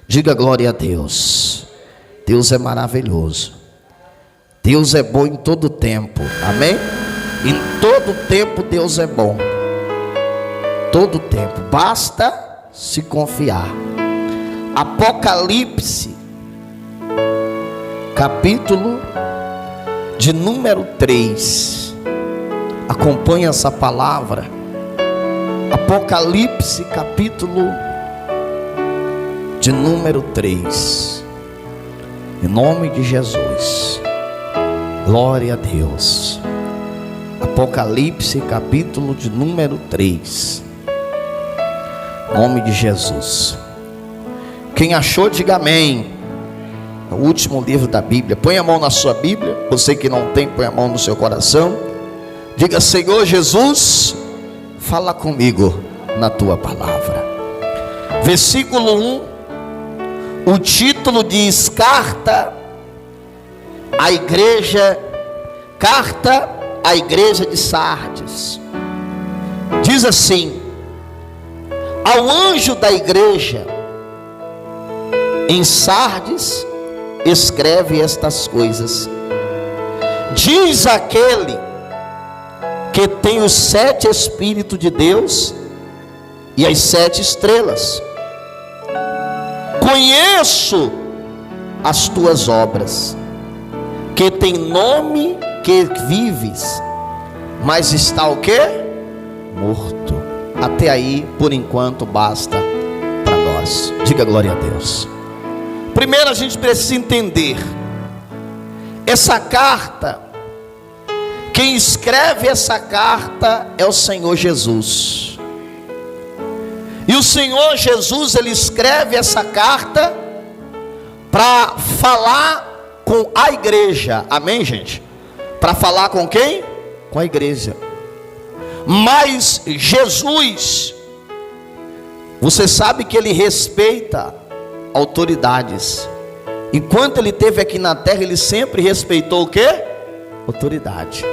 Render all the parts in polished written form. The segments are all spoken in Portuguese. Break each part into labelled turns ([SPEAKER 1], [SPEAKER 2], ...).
[SPEAKER 1] Diga glória a Deus. Deus é maravilhoso. Deus é bom em todo tempo. Amém? Em todo tempo Deus é bom. Todo tempo. Basta se confiar. Apocalipse, capítulo de número 3. Acompanhe essa palavra. Apocalipse, capítulo de número 3. Em nome de Jesus. Glória a Deus. Apocalipse, capítulo de número 3. Em nome de Jesus. Quem achou, diga amém. É o último livro da Bíblia. Põe a mão na sua Bíblia. Você que não tem, põe a mão no seu coração. Diga: Senhor Jesus, fala comigo na tua palavra. Versículo 1. O título diz: Carta à igreja de Sardes. Diz assim: ao anjo da igreja em Sardes, escreve estas coisas. Diz aquele que tem os 7 Espíritos de Deus e as 7 estrelas: conheço as tuas obras, que tem nome que vives, mas está o quê? Morto. Até aí, por enquanto, basta para nós. Diga glória a Deus. Primeiro a gente precisa entender, essa carta, quem escreve essa carta é o Senhor Jesus. E o Senhor Jesus, ele escreve essa carta para falar com a igreja. Amém, gente? Para falar com quem? Com a igreja. Mas Jesus, você sabe que ele respeita autoridades. Enquanto ele esteve aqui na terra, ele sempre respeitou o quê? Autoridade.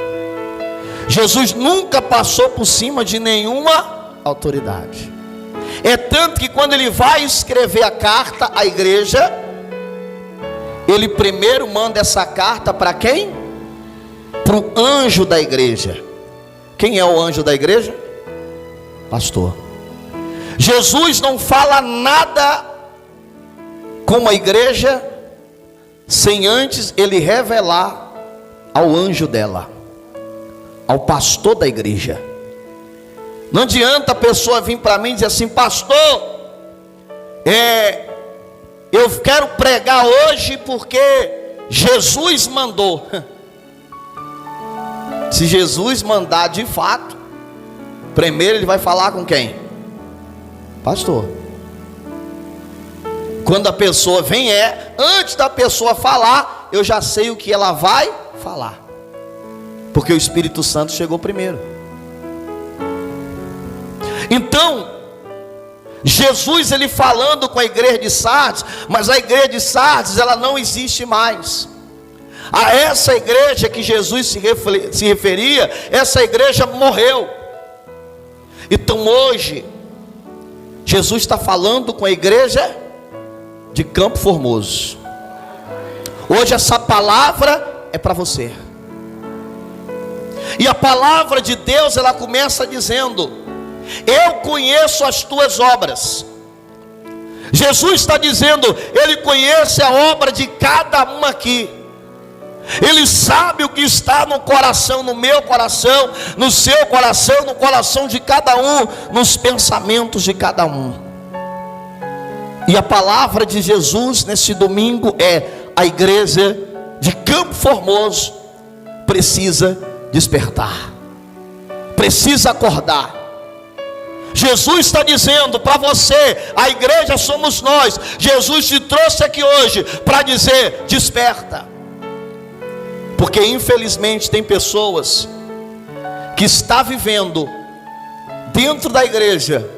[SPEAKER 1] Jesus nunca passou por cima de nenhuma autoridade. É tanto que quando ele vai escrever a carta à igreja, ele primeiro manda essa carta para quem? Para o anjo da igreja. Quem é o anjo da igreja? Pastor. Jesus não fala nada com a igreja sem antes ele revelar ao anjo dela, ao pastor da igreja. Não adianta a pessoa vir para mim e dizer assim: pastor, eu quero pregar hoje porque Jesus mandou. Se Jesus mandar de fato, primeiro ele vai falar com quem? Pastor. Quando a pessoa vem, antes da pessoa falar, eu já sei o que ela vai falar, porque o Espírito Santo chegou primeiro. Então, Jesus ele falando com a igreja de Sardes, mas a igreja de Sardes ela não existe mais. A essa igreja que Jesus se referia, essa igreja morreu. Então hoje, Jesus está falando com a igreja de Campo Formoso. Hoje essa palavra é para você. E a palavra de Deus ela começa dizendo: eu conheço as tuas obras. Jesus está dizendo, ele conhece a obra de cada um aqui. Ele sabe o que está no coração, no meu coração, no seu coração, no coração de cada um, nos pensamentos de cada um. E a palavra de Jesus nesse domingo é: a igreja de Campo Formoso precisa despertar, precisa acordar. Jesus está dizendo para você, a igreja somos nós. Jesus te trouxe aqui hoje para dizer: desperta. Porque infelizmente tem pessoas que estão vivendo dentro da igreja,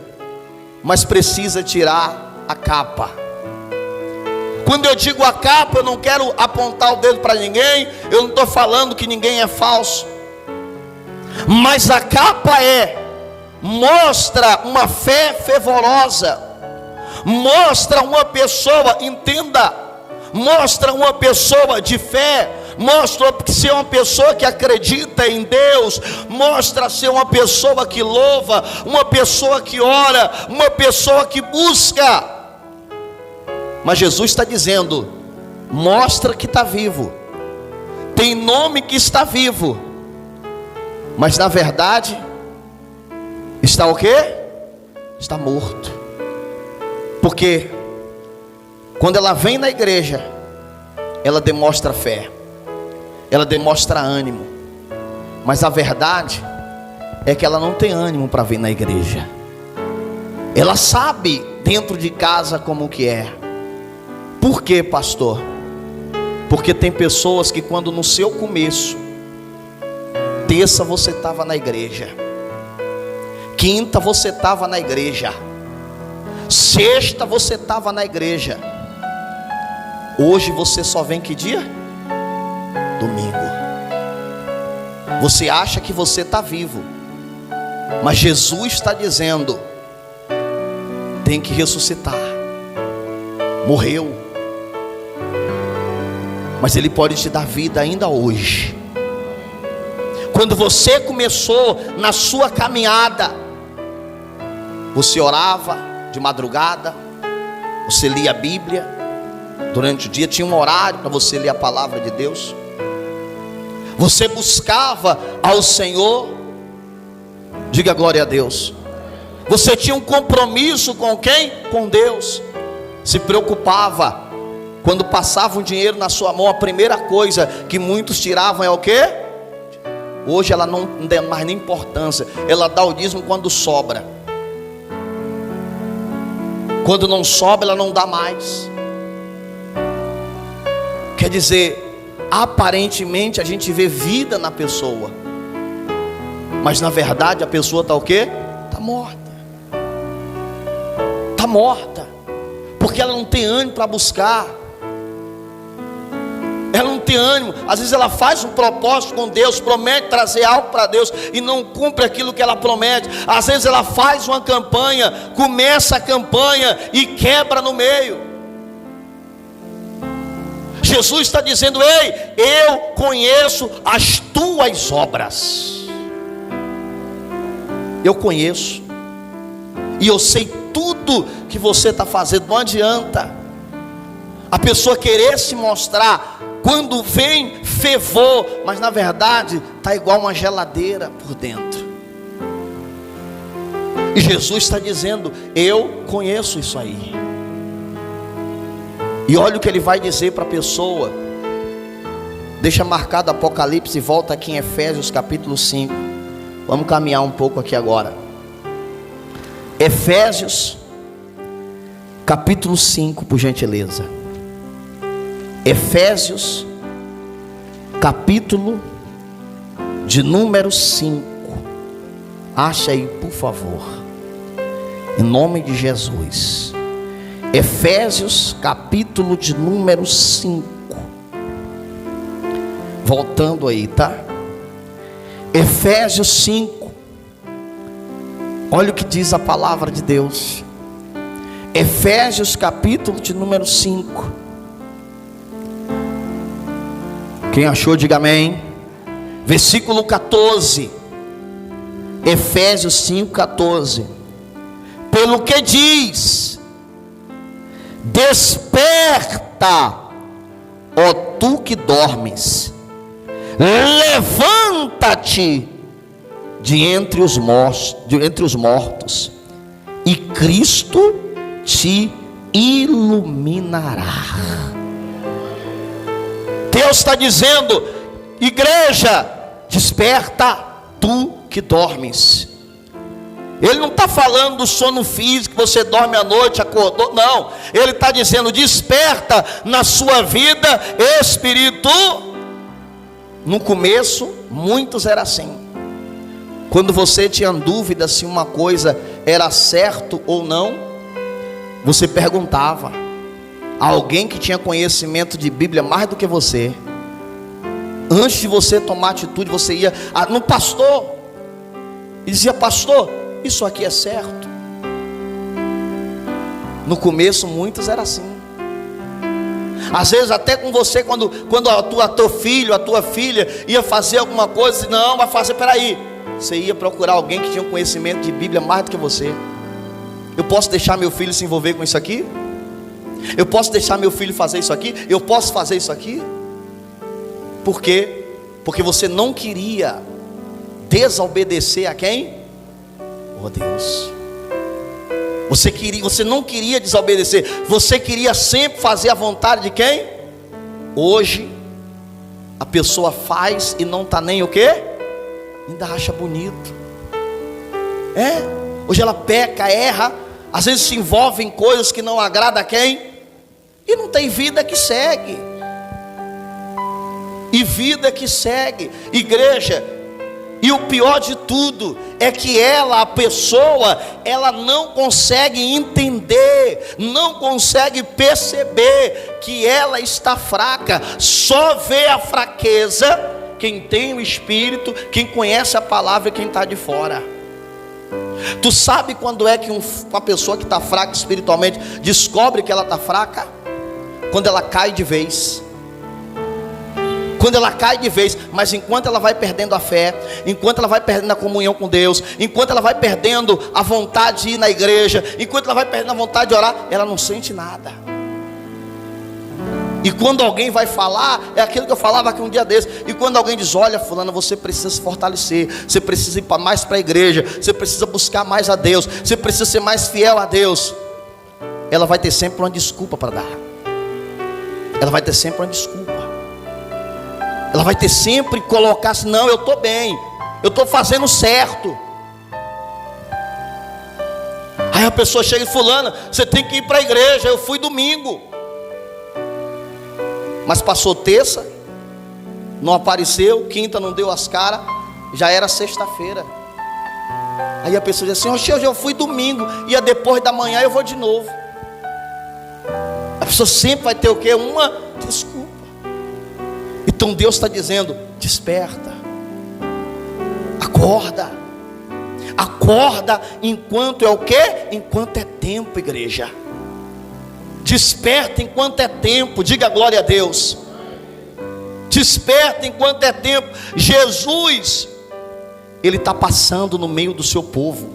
[SPEAKER 1] mas precisa tirar a capa. Quando eu digo a capa, eu não quero apontar o dedo para ninguém. Eu não estou falando que ninguém é falso, mas a capa mostra uma fé fervorosa, mostra uma pessoa, entenda, mostra uma pessoa de fé, mostra ser uma pessoa que acredita em Deus, mostra ser uma pessoa que louva, uma pessoa que ora, uma pessoa que busca. Mas Jesus está dizendo: mostra que está vivo, tem nome que está vivo, mas na verdade está o quê? Está morto. Porque quando ela vem na igreja, ela demonstra fé, ela demonstra ânimo, mas a verdade é que ela não tem ânimo para vir na igreja. Ela sabe dentro de casa como que é. Por quê, pastor? Porque tem pessoas que quando no seu começo, terça você estava na igreja, quinta você estava na igreja, sexta você estava na igreja, hoje você só vem que dia? Domingo. Você acha que você está vivo, mas Jesus está dizendo: tem que ressuscitar. Morreu, mas Ele pode te dar vida ainda hoje. Quando você começou na sua caminhada, você orava de madrugada, você lia a Bíblia, durante o dia tinha um horário para você ler a palavra de Deus, você buscava ao Senhor, diga glória a Deus. Você tinha um compromisso com quem? Com Deus. Se preocupava. Quando passava um dinheiro na sua mão, a primeira coisa que muitos tiravam é o quê? Hoje ela não dá mais nem importância, ela dá o dízimo quando sobra. Quando não sobra, ela não dá mais. Quer dizer, aparentemente a gente vê vida na pessoa, mas na verdade a pessoa está o quê? Está morta. Está morta, porque ela não tem ânimo para buscar. Ela não tem ânimo. Às vezes ela faz um propósito com Deus, promete trazer algo para Deus e não cumpre aquilo que ela promete. Às vezes ela faz uma campanha, começa a campanha e quebra no meio. Jesus está dizendo: ei, eu conheço as tuas obras. Eu conheço, e eu sei tudo que você está fazendo. Não adianta a pessoa querer se mostrar, quando vem fervor, mas na verdade está igual uma geladeira por dentro. E Jesus está dizendo: eu conheço isso aí. E olha o que ele vai dizer para a pessoa. Deixa marcado Apocalipse e volta aqui em Efésios capítulo 5. Vamos caminhar um pouco aqui agora. Efésios capítulo 5, por gentileza. Efésios capítulo de número 5. Acha aí, por favor, em nome de Jesus. Efésios capítulo de número 5. Voltando aí, tá? Efésios 5. Olha o que diz a palavra de Deus. Efésios capítulo de número 5. Quem achou, diga amém. Versículo 14. Efésios 5:14. Pelo que diz: desperta, ó tu que dormes, levanta-te de entre os mortos, e Cristo te iluminará. Deus está dizendo: igreja, desperta, tu que dormes. Ele não está falando do sono físico, você dorme à noite, acordou, não. Ele está dizendo: desperta na sua vida espiritual. No começo, muitos era assim. Quando você tinha dúvida se uma coisa era certo ou não, você perguntava a alguém que tinha conhecimento de Bíblia mais do que você. Antes de você tomar atitude, você ia no pastor e dizia: pastor, isso aqui é certo? No começo muitos era assim. Às vezes até com você, quando teu filho, a tua filha ia fazer alguma coisa, não, vai fazer, peraí. Você ia procurar alguém que tinha um conhecimento de Bíblia mais do que você. Eu posso deixar meu filho se envolver com isso aqui? Eu posso deixar meu filho fazer isso aqui? Eu posso fazer isso aqui? Por quê? Porque você não queria desobedecer a quem? Oh Deus. Você não queria desobedecer. Você queria sempre fazer a vontade de quem? Hoje a pessoa faz e não está nem o quê? Ainda acha bonito. Hoje ela peca, erra, às vezes se envolve em coisas que não agrada a quem? E não tem vida que segue. E vida que segue. Igreja. E o pior de tudo é que a pessoa, ela não consegue entender, não consegue perceber que ela está fraca. Só vê a fraqueza quem tem o Espírito, quem conhece a palavra e quem está de fora. Tu sabe quando é que uma pessoa que está fraca espiritualmente descobre que ela está fraca? Quando ela cai de vez. Quando ela cai de vez, mas enquanto ela vai perdendo a fé, enquanto ela vai perdendo a comunhão com Deus, enquanto ela vai perdendo a vontade de ir na igreja, enquanto ela vai perdendo a vontade de orar, ela não sente nada. E quando alguém vai falar, é aquilo que eu falava aqui um dia desse, e quando alguém diz, olha fulano, você precisa se fortalecer, você precisa ir mais para a igreja, você precisa buscar mais a Deus, você precisa ser mais fiel a Deus, ela vai ter sempre uma desculpa para dar. Ela vai ter sempre uma desculpa. Ela vai ter sempre que colocar assim, não, eu estou bem, eu estou fazendo certo. Aí a pessoa chega e fulana, você tem que ir para a igreja, eu fui domingo. Mas passou terça, não apareceu, quinta não deu as caras, já era sexta-feira. Aí a pessoa diz assim, hoje eu fui domingo, e depois da manhã eu vou de novo. A pessoa sempre vai ter o quê? Uma desculpa. Então Deus está dizendo, desperta, acorda, acorda enquanto é o quê? Enquanto é tempo, igreja. Desperta enquanto é tempo, diga glória a Deus. Desperta enquanto é tempo. Jesus, Ele está passando no meio do seu povo.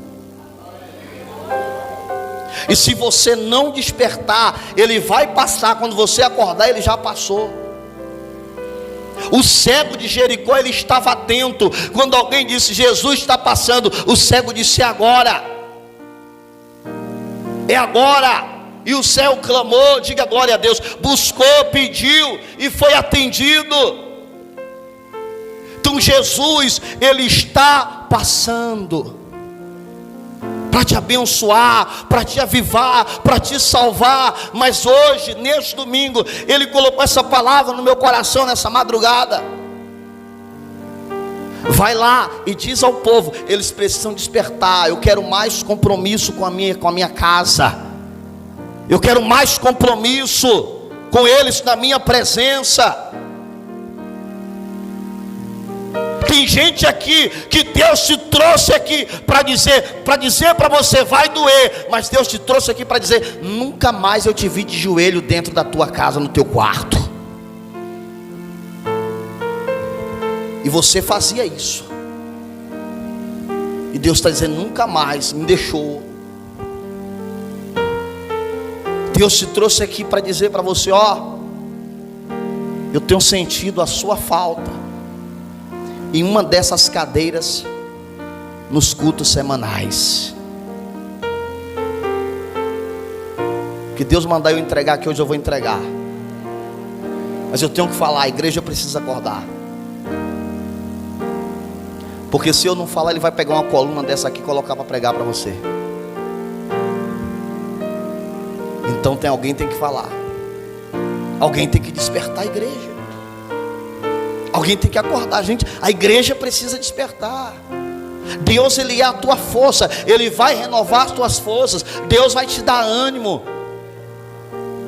[SPEAKER 1] E se você não despertar, Ele vai passar, quando você acordar Ele já passou. O cego de Jericó, ele estava atento. Quando alguém disse, Jesus está passando, o cego disse, é agora. É agora. E o cego clamou, diga glória a Deus, buscou, pediu e foi atendido. Então Jesus, Ele está passando para te abençoar, para te avivar, para te salvar. Mas hoje, neste domingo, Ele colocou essa palavra no meu coração nessa madrugada. Vai lá e diz ao povo, eles precisam despertar. Eu quero mais compromisso com a minha casa. Eu quero mais compromisso com eles na minha presença. Tem gente aqui que Deus te trouxe aqui para dizer para você, vai doer, mas Deus te trouxe aqui para dizer, nunca mais eu te vi de joelho dentro da tua casa, no teu quarto. E você fazia isso, e Deus está dizendo, nunca mais me deixou. Deus te trouxe aqui para dizer para você, eu tenho sentido a sua falta em uma dessas cadeiras nos cultos semanais. Que Deus mandar eu entregar aqui hoje, eu vou entregar. Mas eu tenho que falar, a igreja precisa acordar. Porque se eu não falar, ele vai pegar uma coluna dessa aqui e colocar para pregar para você. Então alguém tem que falar. Alguém tem que despertar a igreja. Alguém tem que acordar, gente. A igreja precisa despertar. Deus, Ele é a tua força. Ele vai renovar as tuas forças. Deus vai te dar ânimo.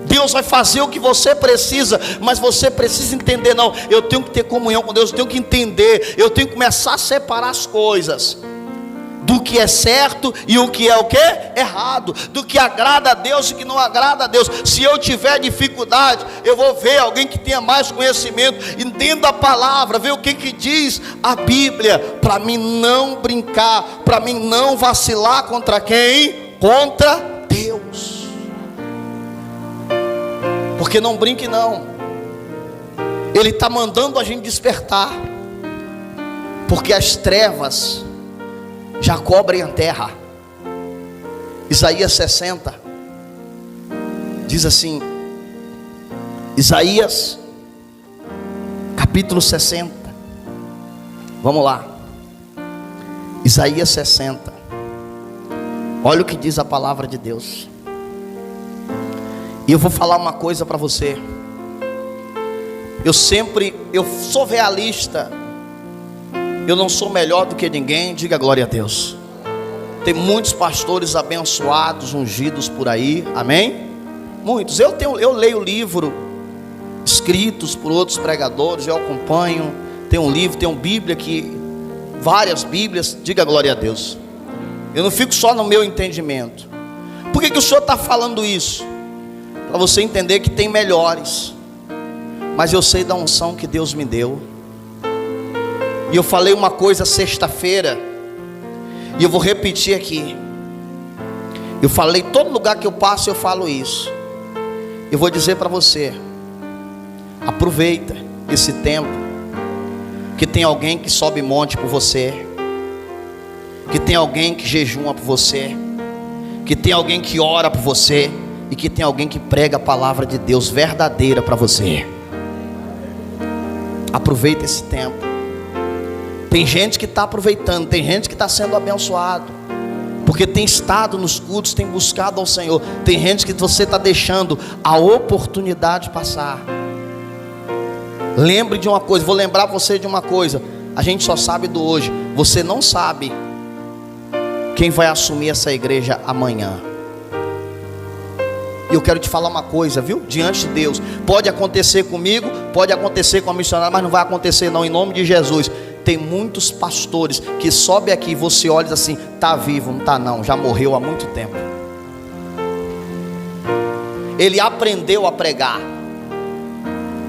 [SPEAKER 1] Deus vai fazer o que você precisa. Mas você precisa entender, não, eu tenho que ter comunhão com Deus. Eu tenho que entender. Eu tenho que começar a separar as coisas. do que é certo e o que é o quê? Errado, do que agrada a Deus e o que não agrada a Deus. Se eu tiver dificuldade, eu vou ver alguém que tenha mais conhecimento, entenda a palavra, ver o que diz a Bíblia, para mim não brincar, para mim não vacilar contra quem? Contra Deus. Porque não brinque não, Ele está mandando a gente despertar, porque as trevas já cobrem a terra. Isaías 60 diz assim, Isaías capítulo 60, vamos lá, Isaías 60, olha o que diz a palavra de Deus. E eu vou falar uma coisa para você. Eu sou realista. Eu não sou melhor do que ninguém. Diga glória a Deus. Tem muitos pastores abençoados, ungidos por aí, amém? Muitos. Eu leio livro escritos por outros pregadores, eu acompanho. Tem um livro, tem uma Bíblia várias Bíblias. Diga glória a Deus. Eu não fico só no meu entendimento. Por que o Senhor está falando isso? Para você entender que tem melhores, mas eu sei da unção que Deus me deu. E eu falei uma coisa sexta-feira, e eu vou repetir aqui. Eu falei, todo lugar que eu passo eu falo isso. Eu vou dizer para você, aproveita esse tempo, que tem alguém que sobe monte por você, que tem alguém que jejuma por você, que tem alguém que ora por você, e que tem alguém que prega a palavra de Deus verdadeira para você. Aproveita esse tempo. Tem gente que está aproveitando, tem gente que está sendo abençoado, porque tem estado nos cultos, tem buscado ao Senhor. Tem gente que você está deixando a oportunidade passar. Lembre de uma coisa, vou lembrar você de uma coisa. A gente só sabe do hoje. Você não sabe quem vai assumir essa igreja amanhã. E eu quero te falar uma coisa, viu? Diante de Deus, pode acontecer comigo, pode acontecer com a missionária, mas não vai acontecer não, em nome de Jesus. Tem muitos pastores que sobe aqui, você olha e diz assim, está vivo, não está não, já morreu há muito tempo. Ele aprendeu a pregar.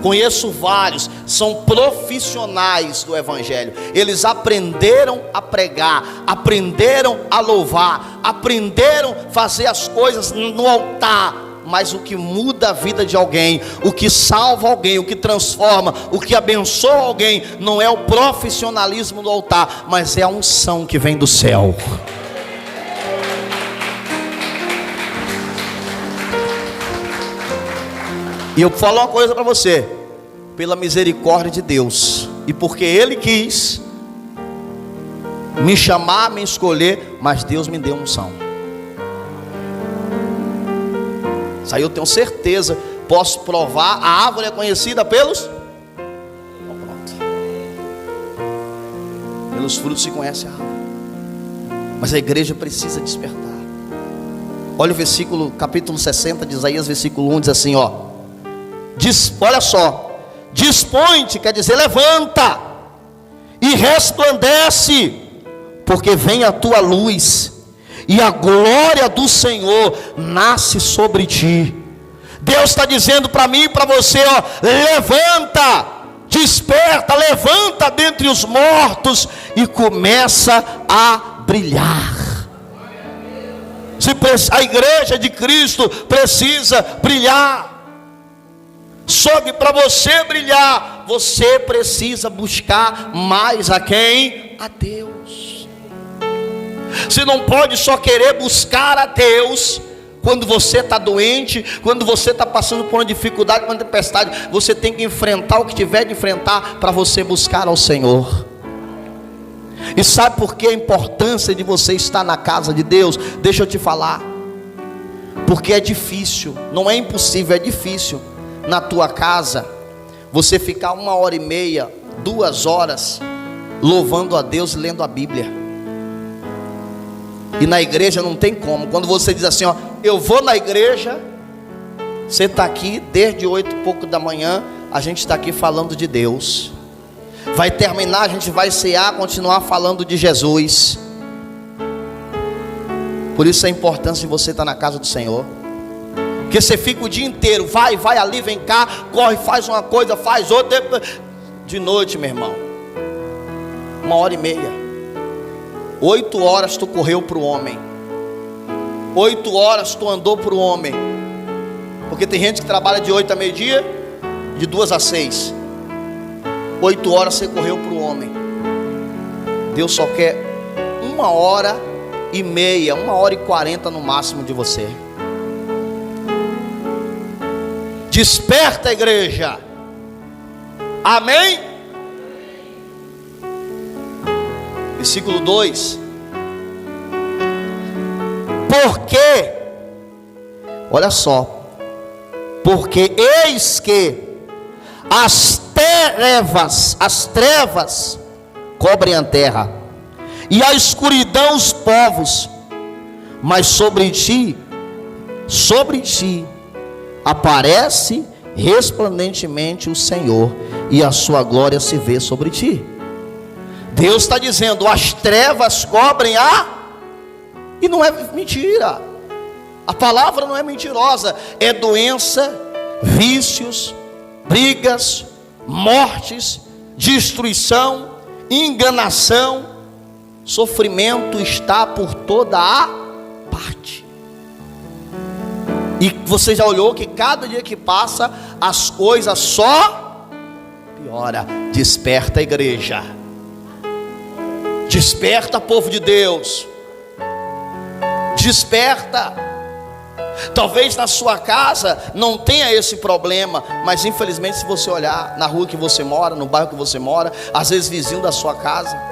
[SPEAKER 1] Conheço vários, são profissionais do evangelho. Eles aprenderam a pregar, aprenderam a louvar, aprenderam a fazer as coisas no altar. Mas o que muda a vida de alguém, o que salva alguém, o que transforma, o que abençoa alguém, não é o profissionalismo do altar, mas é a unção que vem do céu. E eu falo uma coisa para você, pela misericórdia de Deus, e porque Ele quis me chamar, me escolher, mas Deus me deu unção. Isso aí eu tenho certeza, posso provar. A árvore é conhecida pelos... Pronto. Pelos frutos se conhece a árvore. Mas a igreja precisa despertar. Olha o versículo, capítulo 60 de Isaías, versículo 1, diz assim, olha só, dispõe-te, quer dizer, levanta e resplandece, porque vem a tua luz, e a glória do Senhor nasce sobre ti. Deus está dizendo para mim e para você, levanta, desperta, levanta dentre os mortos e começa a brilhar. A igreja de Cristo precisa brilhar. Só que para você brilhar, você precisa buscar mais a quem? A Deus. Você não pode só querer buscar a Deus quando você está doente, quando você está passando por uma dificuldade, por uma tempestade. Você tem que enfrentar o que tiver de enfrentar para você buscar ao Senhor. E sabe por que a importância de você estar na casa de Deus? Deixa eu te falar. Porque é difícil, não é impossível, é difícil na tua casa você ficar 1h30, 2 horas louvando a Deus e lendo a Bíblia. E na igreja não tem como. Quando você diz assim, eu vou na igreja, você está aqui desde 8 e pouco da manhã, a gente está aqui falando de Deus. Vai terminar, a gente vai cear, continuar falando de Jesus. Por isso a importância de você estar na casa do Senhor. Porque você fica o dia inteiro, vai ali, vem cá, corre, faz uma coisa, faz outra. De noite, meu irmão, 1h30, 8 horas tu correu para o homem, 8 horas tu andou para o homem. Porque tem gente que trabalha de 8 a meio-dia, de 2 a 6. 8 horas você correu para o homem. Deus só quer 1h30, 1h40 no máximo de você. Desperta, igreja. Amém? Versículo 2. Porque, olha só, porque eis que as trevas cobrem a terra, e a escuridão os povos, mas sobre ti aparece resplandentemente o Senhor, e a sua glória se vê sobre ti. Deus está dizendo, as trevas cobrem e não é mentira, a palavra não é mentirosa, é doença, vícios, brigas, mortes, destruição, enganação, sofrimento está por toda a parte. E você já olhou que cada dia que passa as coisas só piora. Desperta, igreja. Desperta, povo de Deus. Desperta. Talvez na sua casa não tenha esse problema, mas infelizmente se você olhar na rua que você mora, no bairro que você mora, às vezes vizinho da sua casa,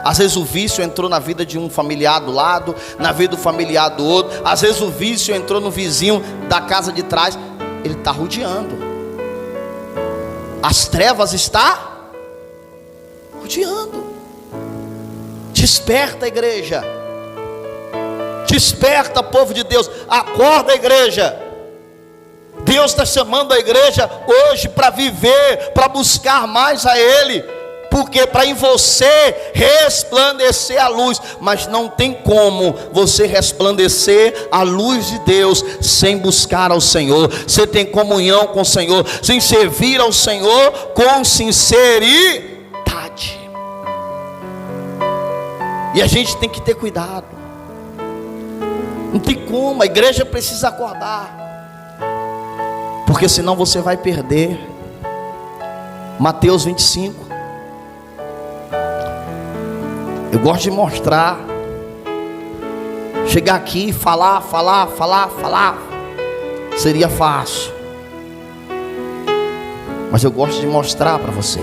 [SPEAKER 1] às vezes o vício entrou na vida de um familiar do lado, na vida do familiar do outro, às vezes o vício entrou no vizinho da casa de trás, ele está rodeando. As trevas está rodeando. Desperta, igreja. Desperta, povo de Deus. Acorda, igreja. Deus está chamando a igreja hoje para viver, para buscar mais a Ele. Porque para em você resplandecer a luz. Mas não tem como você resplandecer a luz de Deus sem buscar ao Senhor. Você tem comunhão com o Senhor, sem servir ao Senhor com sinceridade. E a gente tem que ter cuidado. Não tem como, a igreja precisa acordar. Porque senão você vai perder. Mateus 25. Eu gosto de mostrar. Chegar aqui e falar. Seria fácil. Mas eu gosto de mostrar para você.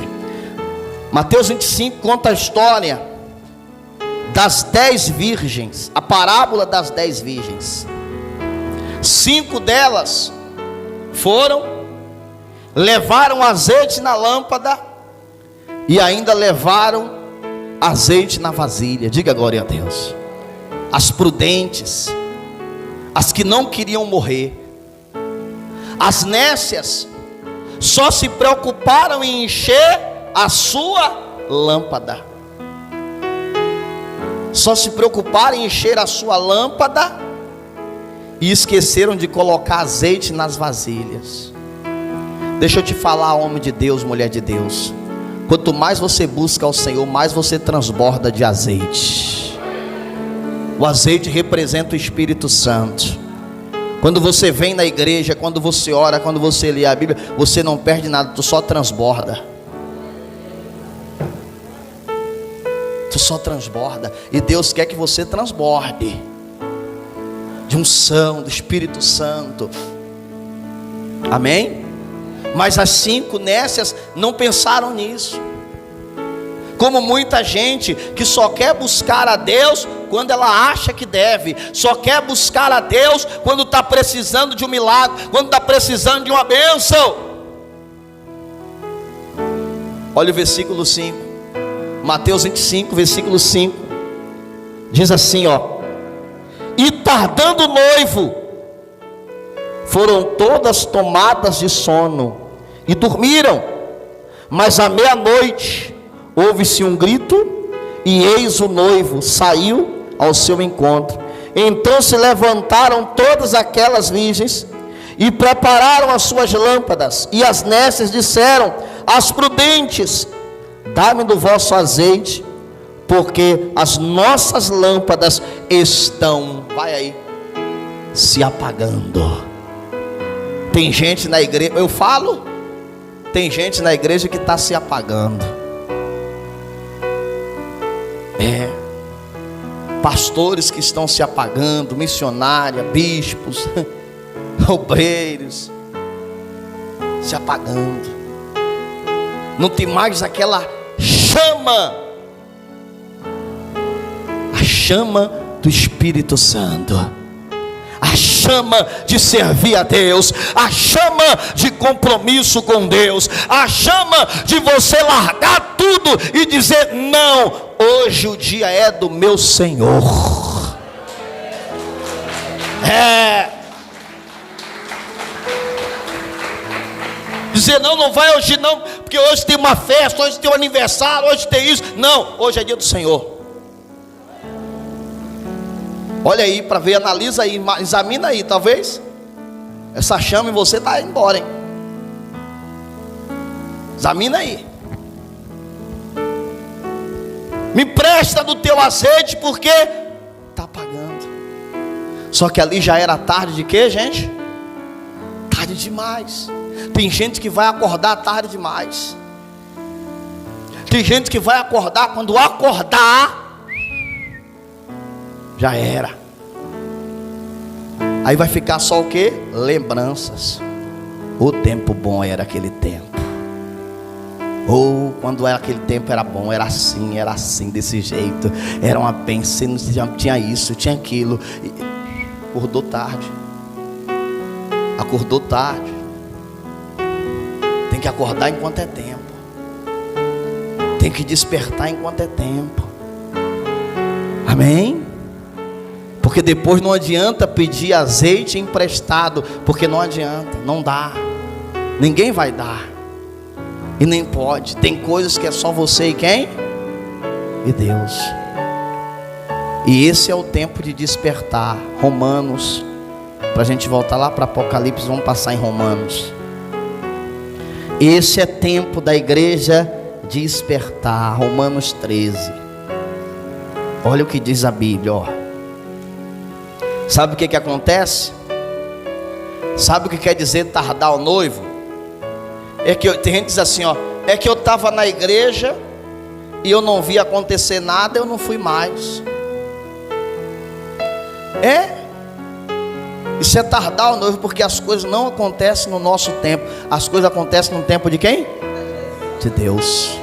[SPEAKER 1] Mateus 25 conta a história das 10 virgens, a parábola das 10 virgens. 5 delas levaram azeite na lâmpada e ainda levaram azeite na vasilha. Diga glória a Deus. As prudentes, as que não queriam morrer, as nécias, só se preocuparam em encher a sua lâmpada. Só se preocuparam em encher a sua lâmpada e esqueceram de colocar azeite nas vasilhas. Deixa eu te falar, homem de Deus, mulher de Deus. Quanto mais você busca ao Senhor, mais você transborda de azeite. O azeite representa o Espírito Santo. Quando você vem na igreja, quando você ora, quando você lê a Bíblia, você não perde nada, tu só transborda. Tu só transborda. E Deus quer que você transborde de unção do Espírito Santo. Amém? Mas as 5 nécias não pensaram nisso. Como muita gente que só quer buscar a Deus quando ela acha que deve. Só quer buscar a Deus quando está precisando de um milagre, quando está precisando de uma bênção. Olha o versículo 5. Mateus 25, versículo 5. Diz assim, ó: e tardando o noivo, foram todas tomadas de sono e dormiram. Mas à meia-noite houve-se um grito, e eis o noivo saiu ao seu encontro, Então se levantaram todas aquelas virgens e prepararam as suas lâmpadas. E as nécias disseram às prudentes: dá-me do vosso azeite, porque as nossas lâmpadas estão, vai aí, se apagando. Tem gente na igreja, eu falo, tem gente na igreja que está se apagando. Pastores que estão se apagando, missionários, bispos, obreiros, se apagando. Não tem mais aquela chama, a chama do Espírito Santo, a chama de servir a Deus, a chama de compromisso com Deus, a chama de você largar tudo e dizer: não, hoje o dia é do meu Senhor. Dizer: não, não vai hoje não, porque hoje tem uma festa, hoje tem um aniversário, hoje tem isso. Não, hoje é dia do Senhor. Olha aí para ver, analisa aí, examina aí, talvez essa chama em você está embora, hein? Examina aí. Me presta do teu azeite, porque está apagando. Só que ali já era tarde de quê, gente? Tarde demais. Tem gente que vai acordar tarde demais. Tem gente que vai acordar, quando acordar, já era. Aí vai ficar só o que? Lembranças. O tempo bom era aquele tempo. Ou quando era aquele tempo era bom, era assim, desse jeito. Era uma bênção, tinha isso, tinha aquilo. Acordou tarde. Acordou tarde. Tem que acordar enquanto é tempo. Tem que despertar enquanto é tempo. Amém? Porque depois não adianta pedir azeite emprestado, porque não adianta, não dá. Ninguém vai dar. E nem pode. Tem coisas que é só você e quem? E Deus. E esse é o tempo de despertar. Romanos, para a gente voltar lá para Apocalipse, vamos passar em Romanos. Esse é tempo da igreja despertar. Romanos 13. Olha o que diz a Bíblia, ó. Sabe o que acontece? Sabe o que quer dizer tardar o noivo? É que tem gente que diz assim, ó, é que eu estava na igreja e eu não vi acontecer nada, eu não fui mais. Isso é tardar o noivo, porque as coisas não acontecem no nosso tempo. As coisas acontecem no tempo de quem? De Deus.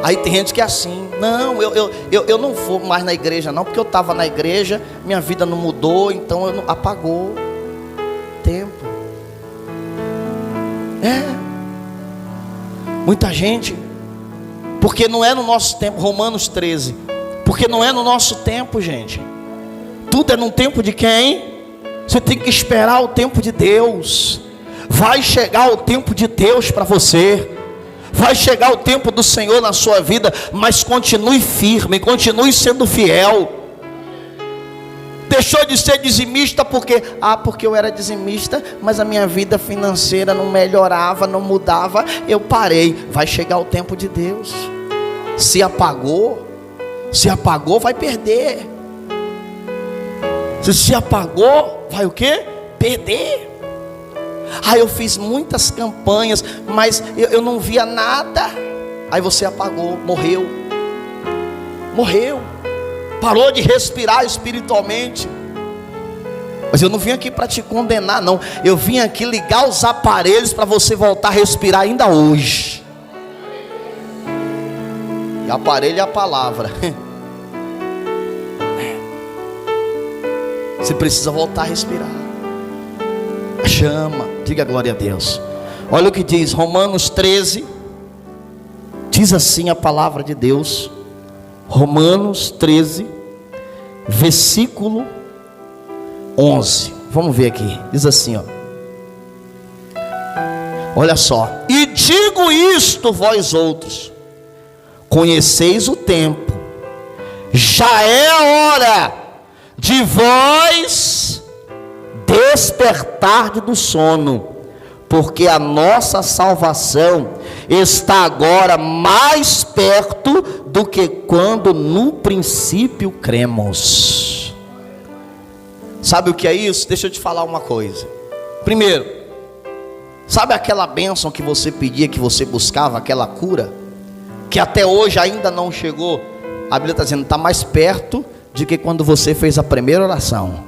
[SPEAKER 1] Aí tem gente que é assim: não, eu não vou mais na igreja não, porque eu estava na igreja, minha vida não mudou, então apagou tempo. Muita gente, porque não é no nosso tempo. Romanos 13, porque não é no nosso tempo, gente. Tudo é no tempo de quem? Você tem que esperar o tempo de Deus. Vai chegar o tempo de Deus para você. Vai chegar o tempo do Senhor na sua vida, mas continue firme, continue sendo fiel. Deixou de ser dizimista porque eu era dizimista, mas a minha vida financeira não melhorava, não mudava, eu parei. Vai chegar o tempo de Deus. Se apagou, vai perder. Se apagou, vai o quê? Perder. Eu fiz muitas campanhas, mas eu não via nada. Aí você apagou, morreu. Parou de respirar espiritualmente. Mas eu não vim aqui para te condenar, não. Eu vim aqui ligar os aparelhos para você voltar a respirar ainda hoje. E aparelho é a palavra. Você precisa voltar a respirar. Chama, diga glória a Deus. Olha o que diz Romanos 13. Diz assim a palavra de Deus. Romanos 13, versículo 11. Vamos ver aqui. Diz assim, ó. Olha só. E digo isto, vós outros, conheceis o tempo, já é a hora, de vós despertar do sono, porque a nossa salvação está agora mais perto do que quando no princípio cremos. Sabe o que é isso? Deixa eu te falar uma coisa. Primeiro, sabe aquela bênção que você pedia, que você buscava, aquela cura, que até hoje ainda não chegou? A Bíblia está dizendo, está mais perto de que quando você fez a primeira oração,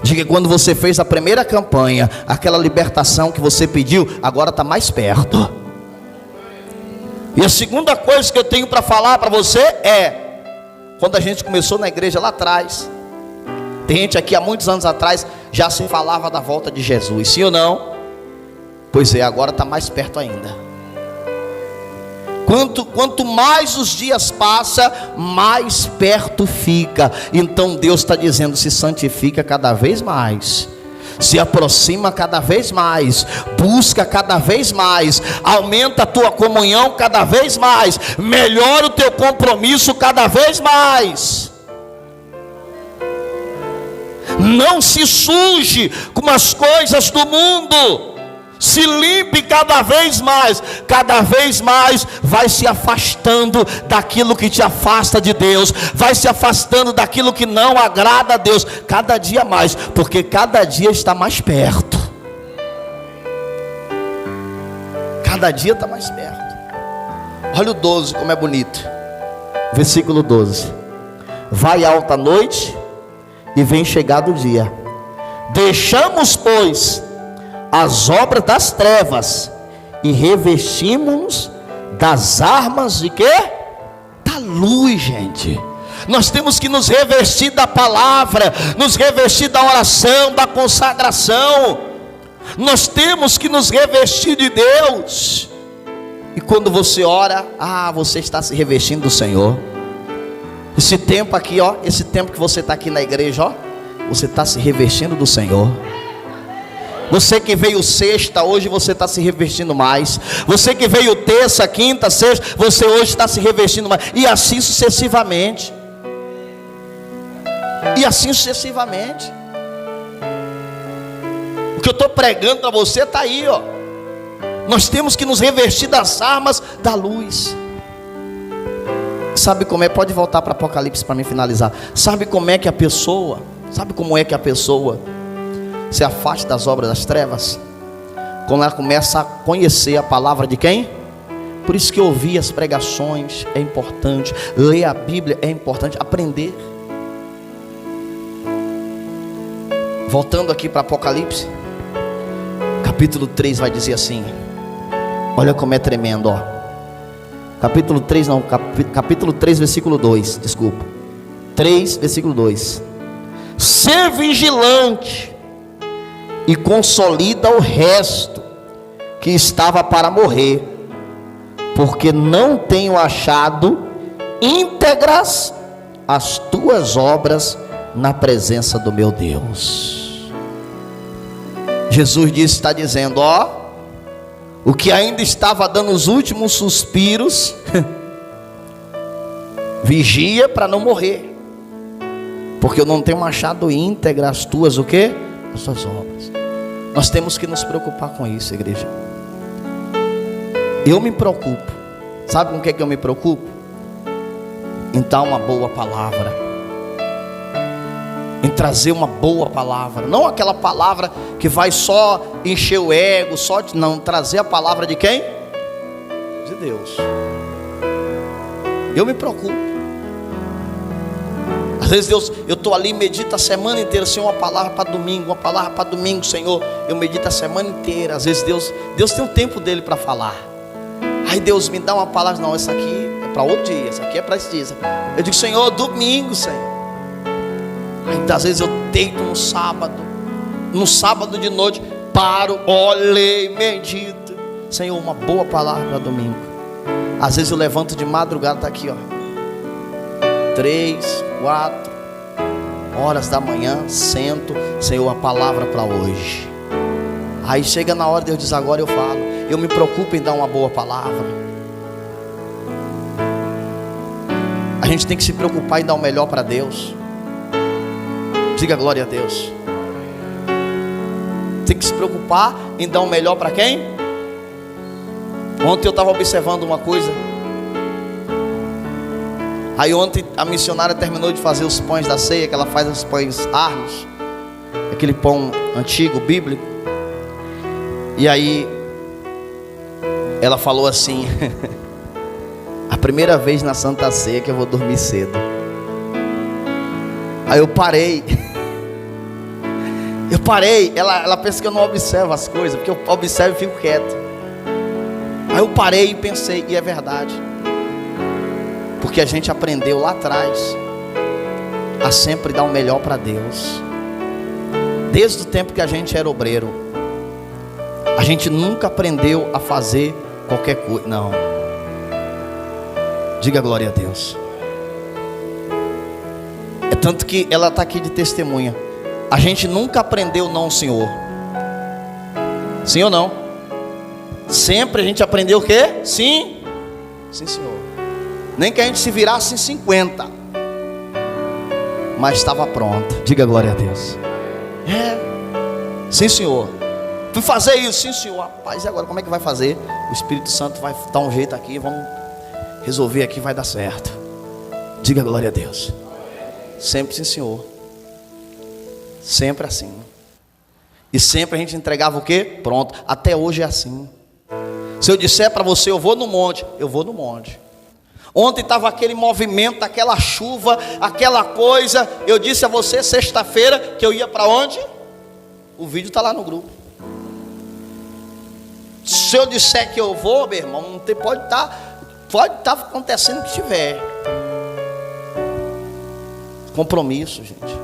[SPEAKER 1] de que quando você fez a primeira campanha, aquela libertação que você pediu, agora está mais perto. E a segunda coisa que eu tenho para falar para você é, quando a gente começou na igreja lá atrás, tem gente aqui há muitos anos atrás, já se falava da volta de Jesus, sim ou não? Pois é, agora está mais perto ainda. Quanto mais os dias passam, mais perto fica. Então Deus está dizendo, se santifica cada vez mais, se aproxima cada vez mais, busca cada vez mais, aumenta a tua comunhão cada vez mais, melhora o teu compromisso cada vez mais. Não se suje com as coisas do mundo, se limpe cada vez mais vai se afastando daquilo que te afasta de Deus, vai se afastando daquilo que não agrada a Deus, cada dia mais, porque cada dia está mais perto, cada dia está mais perto. Olha o 12 como é bonito, versículo 12: vai alta a noite e vem chegado o dia, deixamos pois as obras das trevas e revestimos-nos das armas de quê? Da luz, gente. Nós temos que nos revestir da palavra, nos revestir da oração, da consagração. Nós temos que nos revestir de Deus. E quando você ora, você está se revestindo do Senhor. Esse tempo aqui, esse tempo que você está aqui na igreja, você está se revestindo do Senhor. Você que veio sexta, hoje você está se revestindo mais. Você que veio terça, quinta, sexta, você hoje está se revestindo mais. E assim sucessivamente. E assim sucessivamente. O que eu estou pregando para você está aí, Nós temos que nos revestir das armas da luz. Sabe como é? Pode voltar para Apocalipse para me finalizar. Sabe como é que a pessoa se afasta das obras das trevas? Quando ela começa a conhecer a palavra de quem? Por isso que ouvir as pregações é importante, ler a Bíblia é importante, aprender. Voltando aqui para Apocalipse, capítulo 3 vai dizer assim, olha como é tremendo, capítulo 3 versículo 2, desculpa, 3 versículo 2: ser vigilante e consolida o resto que estava para morrer, porque não tenho achado íntegras as tuas obras na presença do meu Deus. Jesus está dizendo, o que ainda estava dando os últimos suspiros, vigia para não morrer, porque eu não tenho achado íntegras as tuas o quê? As suas obras. Nós temos que nos preocupar com isso, igreja. Eu me preocupo. Sabe com o que eu me preocupo? Em dar uma boa palavra, em trazer uma boa palavra, não aquela palavra que vai só encher o ego, não, trazer a palavra de quem? De Deus. Eu me preocupo. Às vezes eu estou ali, medito a semana inteira, Senhor, uma palavra para domingo, Senhor, eu medito a semana inteira. Às vezes Deus tem um tempo dele para falar. Aí Deus me dá uma palavra, não, essa aqui é para outro dia, essa aqui é para esse dia. Eu digo, Senhor, domingo, Senhor. Aí às vezes eu deito no sábado de noite, paro, olhei, medito, Senhor, uma boa palavra para domingo. Às vezes eu levanto de madrugada, está aqui, 3, 4 horas da manhã, sento, Senhor, a palavra para hoje. Aí chega na hora de Deus diz, agora eu falo. Eu me preocupo em dar uma boa palavra. A gente tem que se preocupar em dar o melhor para Deus. Diga glória a Deus. Tem que se preocupar em dar o melhor para quem? Ontem eu estava observando uma coisa. Aí ontem a missionária terminou de fazer os pães da ceia, que ela faz os pães Arnos, aquele pão antigo, bíblico. E aí ela falou assim: a primeira vez na Santa Ceia que eu vou dormir cedo. Aí eu parei. Ela pensa que eu não observo as coisas, porque eu observo e fico quieto. Aí eu parei e pensei, e é verdade. Porque a gente aprendeu lá atrás a sempre dar o melhor para Deus. Desde o tempo que a gente era obreiro, a gente nunca aprendeu a fazer qualquer coisa. Não. Diga glória a Deus. É tanto que ela está aqui de testemunha. A gente nunca aprendeu não, Senhor. Sim ou não? Sempre a gente aprendeu o quê? Sim. Sim, Senhor. Nem que a gente se virasse em 50, mas estava pronto. Diga glória a Deus. Sim, Senhor. Fui fazer isso. Sim, Senhor. Rapaz, e agora como é que vai fazer? O Espírito Santo vai dar um jeito aqui. Vamos resolver aqui, vai dar certo. Diga glória a Deus. Sempre sim, Senhor. Sempre assim. E sempre a gente entregava o quê? Pronto. Até hoje é assim. Se eu disser para você, eu vou no monte, eu vou no monte. Ontem estava aquele movimento, aquela chuva, aquela coisa. Eu disse a você sexta-feira que eu ia para onde? O vídeo está lá no grupo. Se eu disser que eu vou, meu irmão, pode estar acontecendo o que tiver. Compromisso, gente,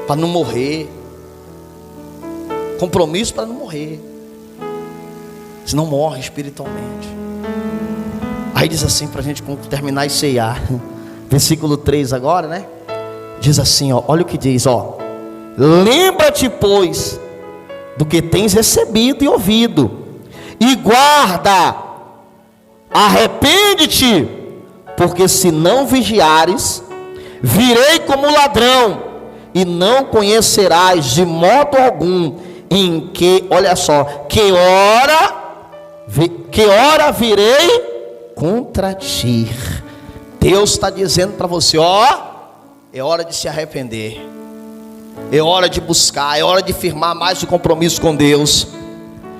[SPEAKER 1] para não morrer. Compromisso para não morrer. Senão morre espiritualmente. Aí diz assim, para a gente terminar e ceiar, versículo 3 agora, né? Diz assim, ó, olha o que diz, ó: lembra-te, pois, do que tens recebido e ouvido, e guarda, arrepende-te, porque se não vigiares, virei como ladrão, e não conhecerás de modo algum em que, olha só, que hora virei contra ti. Deus está dizendo para você, ó, é hora de se arrepender, é hora de buscar, é hora de firmar mais o compromisso com Deus,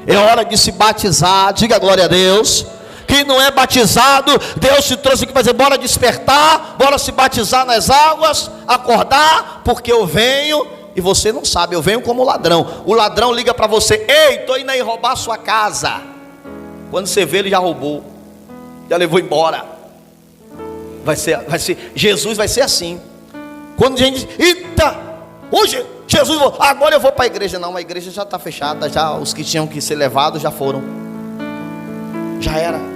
[SPEAKER 1] é hora de se batizar. Diga glória a Deus. Quem não é batizado, Deus te trouxe aqui para dizer, bora despertar, bora se batizar nas águas, acordar, porque eu venho, e você não sabe, eu venho como ladrão. O ladrão liga para você, ei, estou indo aí roubar a sua casa. Quando você vê, ele já roubou, já levou embora. Vai ser, Jesus vai ser assim. Quando a gente diz, eita, hoje Jesus, agora eu vou para a igreja. Não, a igreja já está fechada, já os que tinham que ser levados já foram. Já era.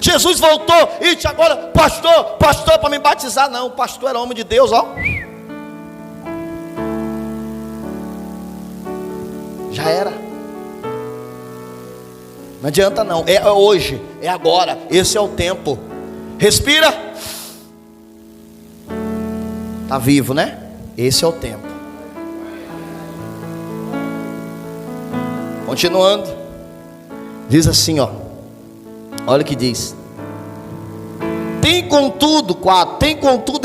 [SPEAKER 1] Jesus voltou, e agora, pastor, para me batizar. Não, o pastor era homem de Deus, ó. Já era. Não adianta não, é hoje, é agora, esse é o tempo. Respira. Está vivo, né? Esse é o tempo. Continuando, diz assim, ó, olha o que diz: tem contudo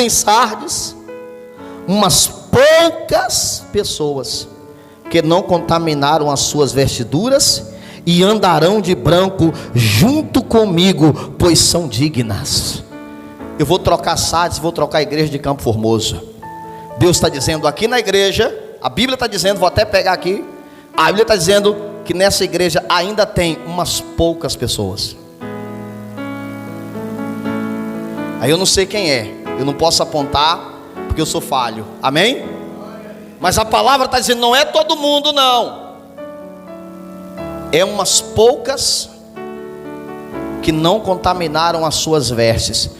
[SPEAKER 1] em Sardes umas poucas pessoas que não contaminaram as suas vestiduras e andarão de branco junto comigo, pois são dignas. Eu vou trocar Sardes, vou trocar a igreja de Campo Formoso. Deus está dizendo aqui na igreja, a Bíblia está dizendo, vou até pegar aqui, a Bíblia está dizendo que nessa igreja ainda tem umas poucas pessoas. Aí eu não sei quem é, eu não posso apontar, porque eu sou falho, amém? Mas a palavra está dizendo, não é todo mundo não, é umas poucas que não contaminaram as suas vestes.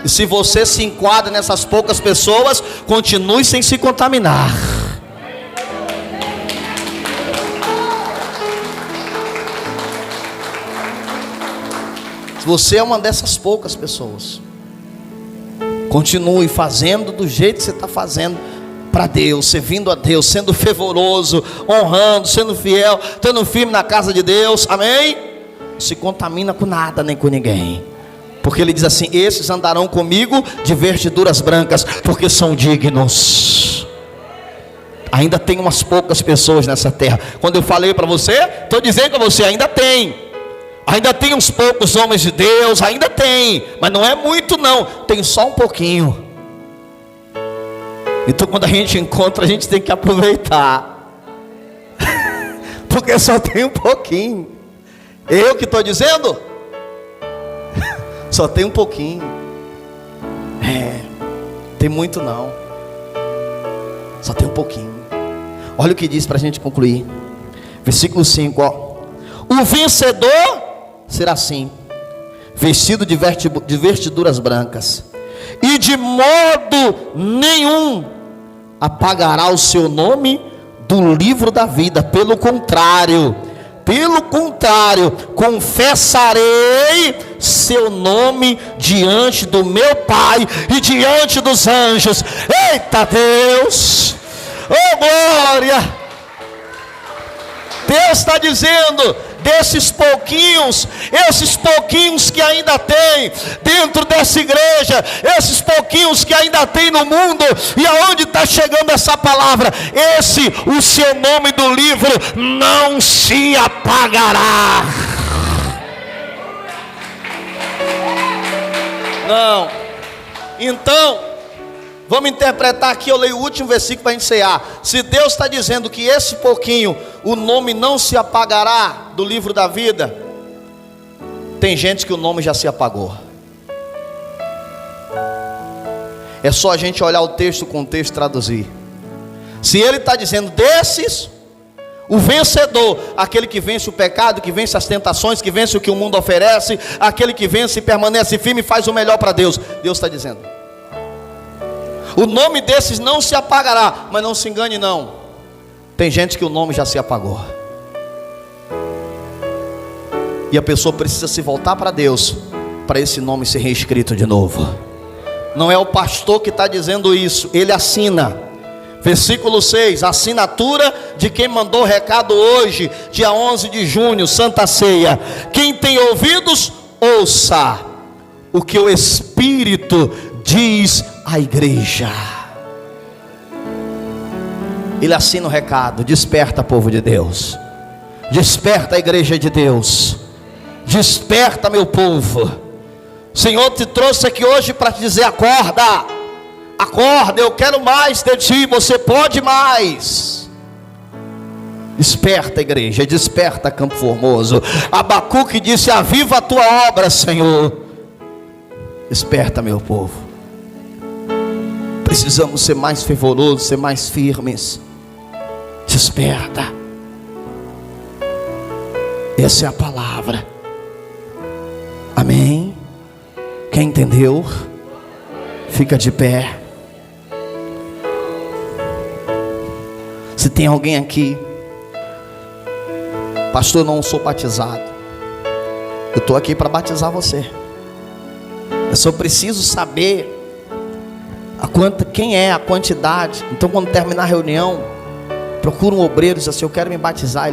[SPEAKER 1] E se você se enquadra nessas poucas pessoas, continue sem se contaminar. Se você é uma dessas poucas pessoas, continue fazendo do jeito que você está fazendo, para Deus, servindo a Deus, sendo fervoroso, honrando, sendo fiel, estando firme na casa de Deus, amém? Não se contamina com nada nem com ninguém, porque ele diz assim: esses andarão comigo de vestiduras brancas, porque são dignos. Ainda tem umas poucas pessoas nessa terra. Quando eu falei para você, estou dizendo para você, ainda tem uns poucos homens de Deus, ainda tem, mas não é muito não, tem só um pouquinho. Então quando a gente encontra, a gente tem que aproveitar, porque só tem um pouquinho. Eu que estou dizendo, só tem um pouquinho. Tem muito não, só tem um pouquinho. Olha o que diz para a gente concluir, versículo 5, ó. O vencedor será assim, vestido de vestiduras brancas, e de modo nenhum apagará o seu nome do livro da vida. Pelo contrário, confessarei seu nome diante do meu Pai e diante dos anjos. Eita Deus, oh glória! Deus está dizendo, desses pouquinhos, esses pouquinhos que ainda tem dentro dessa igreja, esses pouquinhos que ainda tem no mundo, e aonde está chegando essa palavra, o seu nome do livro não se apagará. Não. Então, vamos interpretar aqui, eu leio o último versículo para encerrar. Se Deus está dizendo que esse pouquinho, o nome não se apagará do livro da vida, tem gente que o nome já se apagou. É só a gente olhar o texto, com o texto, traduzir. Se ele está dizendo desses, o vencedor, aquele que vence o pecado, que vence as tentações, que vence o que o mundo oferece, aquele que vence e permanece firme e faz o melhor para Deus. Deus está dizendo, o nome desses não se apagará. Mas não se engane não, tem gente que o nome já se apagou, e a pessoa precisa se voltar para Deus, para esse nome ser reescrito de novo. Não é o pastor que está dizendo isso, ele assina. Versículo 6, assinatura de quem mandou o recado hoje, dia 11 de junho, Santa Ceia. Quem tem ouvidos, ouça o que o Espírito diz à igreja. Ele assina o recado. Desperta, povo de Deus. Desperta, a igreja de Deus. Desperta, meu povo. O Senhor te trouxe aqui hoje para te dizer: acorda, acorda, eu quero mais de ti, você pode mais. Desperta, igreja, desperta, Campo Formoso. Abacuque disse: aviva a tua obra, Senhor. Desperta, meu povo. Precisamos ser mais fervorosos, ser mais firmes. Desperta. Essa é a palavra. Amém? Quem entendeu, fica de pé. Se tem alguém aqui, pastor, eu não sou batizado, eu estou aqui para batizar você. Eu só preciso saber quem é a quantidade. Então quando terminar a reunião, procura um obreiro e diz assim: eu quero me batizar.